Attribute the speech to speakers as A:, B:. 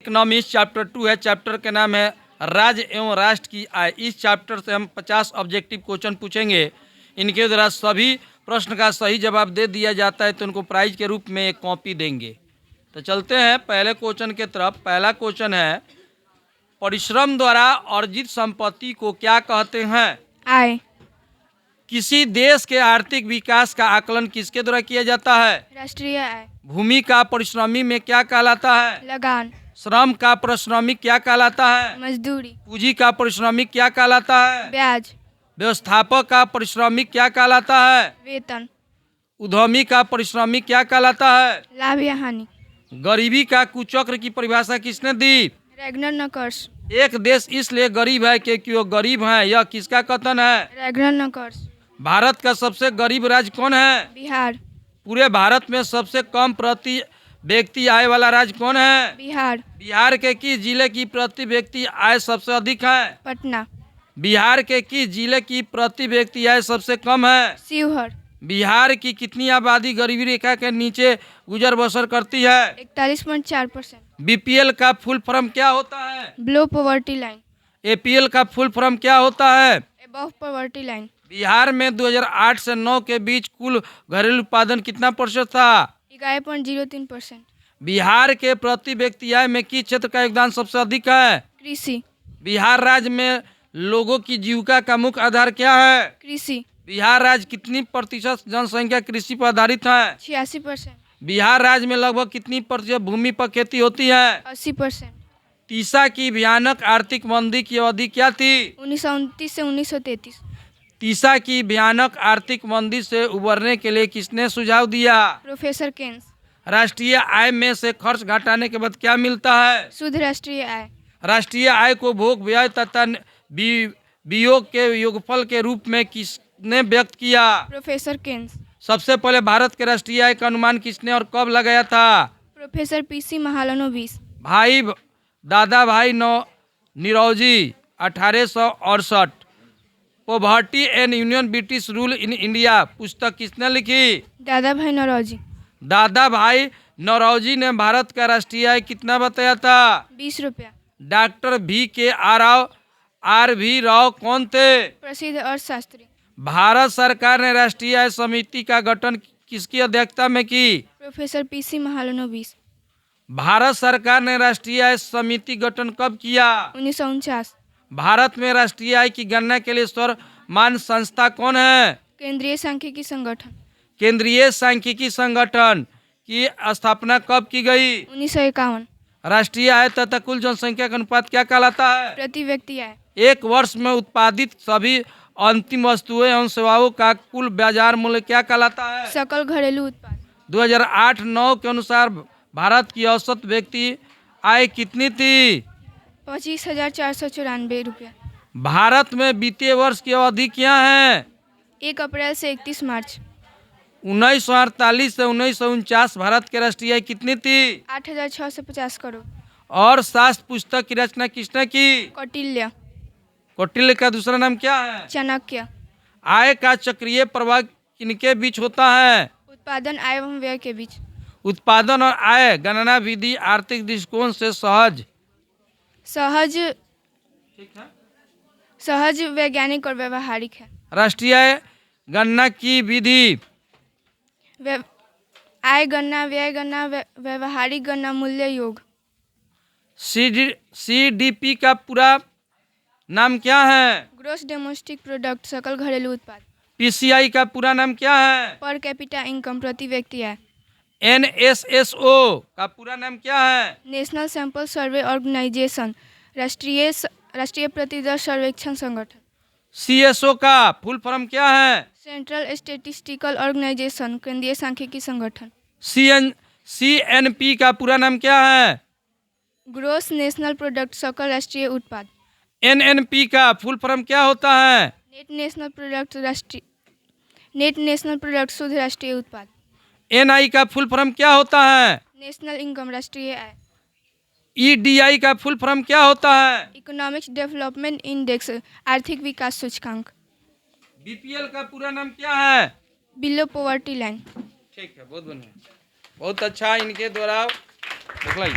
A: Economics chapter 2 है। Chapter का नाम है राज्य एवं राष्ट्र की आय। इस चैप्टर से हम 50 ऑब्जेक्टिव क्वेश्चन पूछेंगे। इनके द्वारा सभी प्रश्न का सही जवाब दे दिया जाता है तो उनको प्राइज के रूप में एक कॉपी देंगे। तो चलते हैं पहले क्वेश्चन के तरफ। पहला क्वेश्चन है, परिश्रम द्वारा अर्जित संपत्ति को क्या कहते हैं?
B: आय।
A: किसी देश के आर्थिक विकास का आकलन किसके द्वारा किया जाता है?
B: राष्ट्रीय आय।
A: भूमि का परिश्रमी में क्या कहलाता है?
B: लगान।
A: श्रम का परिश्रमिक क्या कहलाता है?
B: मजदूरी।
A: पूंजी का परिश्रमिक क्या कहलाता है?
B: ब्याज।
A: व्यवस्थापक का परिश्रमिक क्या कहलाता है?
B: वेतन।
A: उद्यमी का परिश्रमिक क्या कहलाता है?
B: लाभ या हानि।
A: गरीबी का कुचक्र की परिभाषा किसने दी?
B: रैगनर नकर्स।
A: एक देश इसलिए गरीब है क्योंकि वो गरीब है, यह किसका कथन है?
B: रैगनर नकर्स।
A: भारत का सबसे गरीब राज्य कौन है?
B: बिहार।
A: पूरे भारत में सबसे कम प्रति व्यक्ति आय वाला राज्य कौन है?
B: बिहार।
A: बिहार के किस जिले की प्रति व्यक्ति आय सबसे अधिक है?
B: पटना।
A: बिहार के किस जिले की प्रति व्यक्ति आय सबसे कम है?
B: शिवहर।
A: बिहार की कितनी आबादी गरीबी रेखा के नीचे गुजर बसर करती है?
B: 41.4%।
A: बीपीएल का फुल फॉर्म क्या होता है?
B: Below poverty line.
A: एपीएल का फुल फॉर्म क्या होता है?
B: Above poverty line.
A: बिहार में 2008 से 9 के बीच कुल घरेलू उत्पादन कितना प्रतिशत था?
B: 11.03%।
A: बिहार के प्रति व्यक्ति आय में किस क्षेत्र का योगदान सबसे अधिक है?
B: कृषि।
A: बिहार राज्य में लोगों की जीविका का मुख्य आधार क्या है?
B: कृषि।
A: बिहार राज्य कितनी प्रतिशत जनसंख्या कृषि पर आधारित है?
B: 86%।
A: बिहार राज्य में लगभग कितनी प्रतिशत भूमि पर खेती होती है?
B: 80%।
A: तीसा की भयानक आर्थिक मंदी की अवधि क्या थी?
B: 1929 से 1933।
A: तीसा की भयानक आर्थिक मंदी से उबरने के लिए किसने सुझाव दिया?
B: Professor Keynes.
A: राष्ट्रीय आय में से खर्च घटाने के बाद क्या मिलता है?
B: शुद्ध राष्ट्रीय आय।
A: राष्ट्रीय आय को भोग व्यय तथा वियोग के योगफल के रूप में किसने व्यक्त किया?
B: Professor Keynes.
A: सबसे पहले भारत के राष्ट्रीय आय का अनुमान किसने और कब लगाया था?
B: Professor PC Mahalanobis.
A: भाई दादा भाई निरौजी 1868। Poverty and union British rule in India पुस्तक किसने लिखी?
B: दादा भाई नौरोजी।
A: दादा भाई नौरोजी ने भारत का राष्ट्रीय आय कितना बताया था?
B: 20 रुपया।
A: Doctor V.K. राव कौन थे?
B: प्रसिद्ध अर्थशास्त्री।
A: भारत सरकार ने राष्ट्रीय आय समिति का गठन किसकी अध्यक्षता में की?
B: Professor PC Mahalanobis.
A: भारत सरकार ने राष्ट्रीय आय समिति गठन कब किया?
B: 1949।
A: भारत में राष्ट्रीय आय की गणना के लिए सर्वमान्य संस्था कौन है?
B: केंद्रीय सांख्यिकी संगठन।
A: केंद्रीय सांख्यिकी संगठन की स्थापना कब की गई?
B: 1951।
A: राष्ट्रीय आय तथा कुल जनसंख्या का अनुपात क्या कहलाता है?
B: प्रति व्यक्ति आय।
A: एक वर्ष में उत्पादित सभी अंतिम वस्तुएं एवं सेवाओं का कुल बाजार मूल्य क्या कहलाता है?
B: सकल घरेलू उत्पाद।
A: 2008-9 के अनुसार भारत की औसत व्यक्ति आय कितनी थी?
B: 25,494 रुपया।
A: भारत में वित्तीय वर्ष की अवधि क्या है?
B: 1 अप्रैल से 31 मार्च।
A: 1948 से 1949 भारत की राष्ट्रीय आय कितनी थी?
B: 8,650 करोड़।
A: और शास्त्र पुस्तक की रचना किसने की?
B: कौटिल्य।
A: कौटिल्य का दूसरा नाम क्या है?
B: चाणक्य।
A: आय का चक्रीय प्रवाह किनके बीच होता है?
B: उत्पादन आय एवं व्यय के बीच।
A: उत्पादन और आय गणना विधि आर्थिक दृष्टिकोण से
B: सहज वैज्ञानिक और व्यवहारिक है।
A: राष्ट्रीय आय गणना की विधि?
B: आय गणना, व्यय गणना, व्यवहारिक गणना, मूल्य योग।
A: CDP का पूरा नाम क्या है?
B: ग्रोस डोमेस्टिक प्रोडक्ट, सकल घरेलू उत्पाद।
A: PCI का पूरा नाम क्या है?
B: पर कैपिटा इनकम, प्रति व्यक्ति आय।
A: NSSO का पूरा नाम क्या है?
B: नेशनल सैंपल सर्वे ऑर्गेनाइजेशन, राष्ट्रीय प्रतिदर सर्वेक्षण संगठन।
A: CSO का फुल फॉर्म क्या है?
B: सेंट्रल स्टेटिस्टिकल ऑर्गेनाइजेशन, केंद्रीय सांख्यिकी संगठन।
A: CNP का पूरा नाम क्या है?
B: ग्रोस नेशनल प्रोडक्ट, सकल राष्ट्रीय उत्पाद।
A: NNP का फुल फॉर्म क्या होता है?
B: नेट नेशनल प्रोडक्ट, शुद्ध राष्ट्रीय उत्पाद।
A: NI का फुल फॉर्म क्या होता है?
B: नेशनल इनकम, राष्ट्रीय आय।
A: EDI का फुल फॉर्म क्या होता है?
B: इकोनॉमिक्स डेवलपमेंट इंडेक्स, आर्थिक विकास सूचकांक।
A: BPL का पूरा नाम क्या है?
B: Below poverty line.
A: ठीक है, बहुत बढ़िया, बहुत अच्छा। इनके द्वारा दिखलाइए।